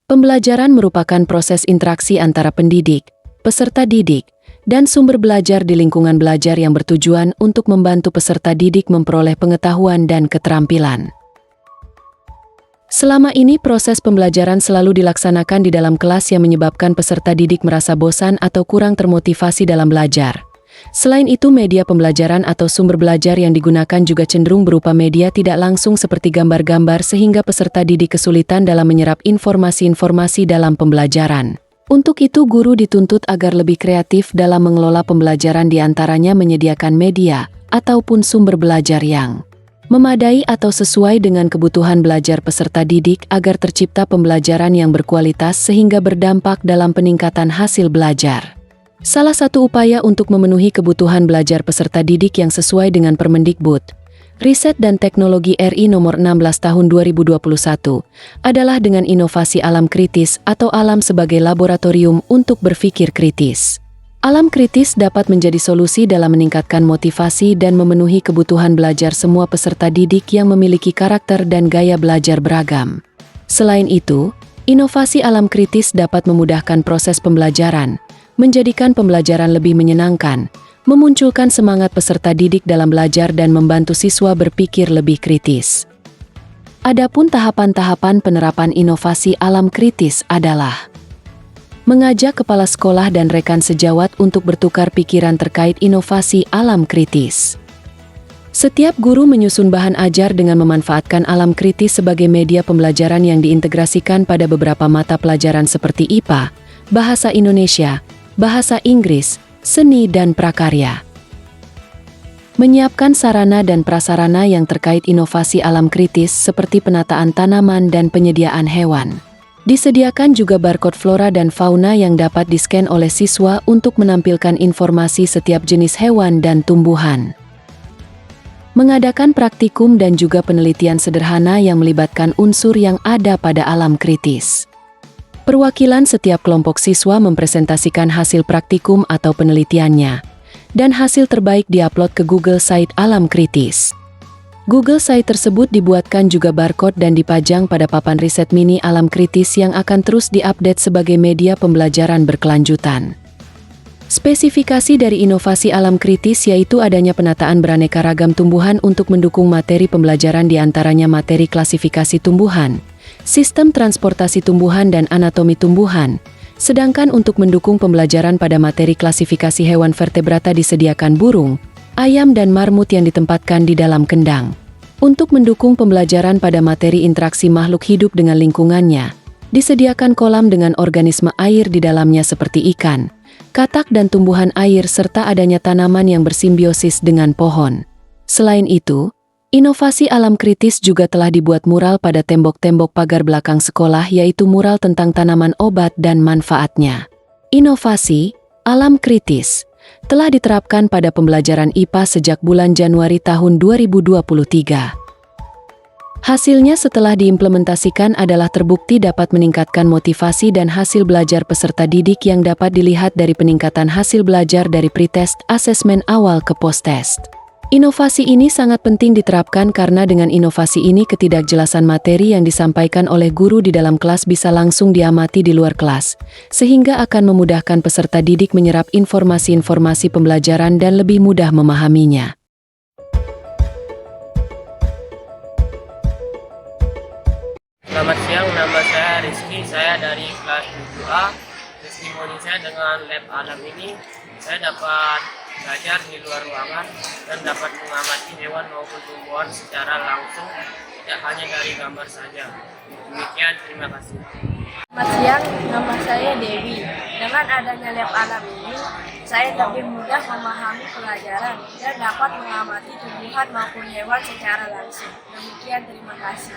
Pembelajaran merupakan proses interaksi antara pendidik, peserta didik, dan sumber belajar di lingkungan belajar yang bertujuan untuk membantu peserta didik memperoleh pengetahuan dan keterampilan. Selama ini proses pembelajaran selalu dilaksanakan di dalam kelas yang menyebabkan peserta didik merasa bosan atau kurang termotivasi dalam belajar. Selain itu, media pembelajaran atau sumber belajar yang digunakan juga cenderung berupa media tidak langsung seperti gambar-gambar sehingga peserta didik kesulitan dalam menyerap informasi-informasi dalam pembelajaran. Untuk itu, guru dituntut agar lebih kreatif dalam mengelola pembelajaran, diantaranya menyediakan media ataupun sumber belajar yang memadai atau sesuai dengan kebutuhan belajar peserta didik agar tercipta pembelajaran yang berkualitas sehingga berdampak dalam peningkatan hasil belajar. Salah satu upaya untuk memenuhi kebutuhan belajar peserta didik yang sesuai dengan Permendikbud, Riset dan Teknologi RI Nomor 16 Tahun 2021 adalah dengan inovasi alam kritis atau alam sebagai laboratorium untuk berpikir kritis. Alam kritis dapat menjadi solusi dalam meningkatkan motivasi dan memenuhi kebutuhan belajar semua peserta didik yang memiliki karakter dan gaya belajar beragam. Selain itu, inovasi alam kritis dapat memudahkan proses pembelajaran, menjadikan pembelajaran lebih menyenangkan, memunculkan semangat peserta didik dalam belajar dan membantu siswa berpikir lebih kritis. Adapun tahapan-tahapan penerapan inovasi alam kritis adalah mengajak kepala sekolah dan rekan sejawat untuk bertukar pikiran terkait inovasi alam kritis. Setiap guru menyusun bahan ajar dengan memanfaatkan alam kritis sebagai media pembelajaran yang diintegrasikan pada beberapa mata pelajaran seperti IPA, Bahasa Indonesia, Bahasa Inggris, Seni dan Prakarya. Menyiapkan sarana dan prasarana yang terkait inovasi alam kritis seperti penataan tanaman dan penyediaan hewan. Disediakan juga barcode flora dan fauna yang dapat di-scan oleh siswa untuk menampilkan informasi setiap jenis hewan dan tumbuhan. Mengadakan praktikum dan juga penelitian sederhana yang melibatkan unsur yang ada pada alam kritis. Perwakilan setiap kelompok siswa mempresentasikan hasil praktikum atau penelitiannya, dan hasil terbaik diupload ke Google Site Alam Kritis. Google Site tersebut dibuatkan juga barcode dan dipajang pada papan riset mini alam kritis yang akan terus diupdate sebagai media pembelajaran berkelanjutan. Spesifikasi dari inovasi alam kritis yaitu adanya penataan beraneka ragam tumbuhan untuk mendukung materi pembelajaran, diantaranya materi klasifikasi tumbuhan, sistem transportasi tumbuhan dan anatomi tumbuhan, sedangkan untuk mendukung pembelajaran pada materi klasifikasi hewan vertebrata disediakan burung, ayam dan marmut yang ditempatkan di dalam kendang. Untuk mendukung pembelajaran pada materi interaksi makhluk hidup dengan lingkungannya, disediakan kolam dengan organisme air di dalamnya seperti ikan, katak dan tumbuhan air serta adanya tanaman yang bersimbiosis dengan pohon. Selain itu, inovasi alam kritis juga telah dibuat mural pada tembok-tembok pagar belakang sekolah, yaitu mural tentang tanaman obat dan manfaatnya. Inovasi alam kritis telah diterapkan pada pembelajaran IPA sejak bulan Januari tahun 2023. Hasilnya setelah diimplementasikan adalah terbukti dapat meningkatkan motivasi dan hasil belajar peserta didik yang dapat dilihat dari peningkatan hasil belajar dari pretest, asesmen awal ke post-test. Inovasi ini sangat penting diterapkan karena dengan inovasi ini ketidakjelasan materi yang disampaikan oleh guru di dalam kelas bisa langsung diamati di luar kelas, sehingga akan memudahkan peserta didik menyerap informasi-informasi pembelajaran dan lebih mudah memahaminya. Selamat siang, nama saya Rizky, saya dari kelas 7A. Testimoni saya dengan lab alam ini, saya dapat belajar di luar ruangan dan dapat mengamati hewan maupun tumbuhan secara langsung, tidak hanya dari gambar saja. Demikian, terima kasih. Selamat siang, nama saya Dewi. Dengan adanya lab alam ini, saya lebih mudah memahami pelajaran dan dapat mengamati tumbuhan maupun hewan secara langsung. Demikian, terima kasih.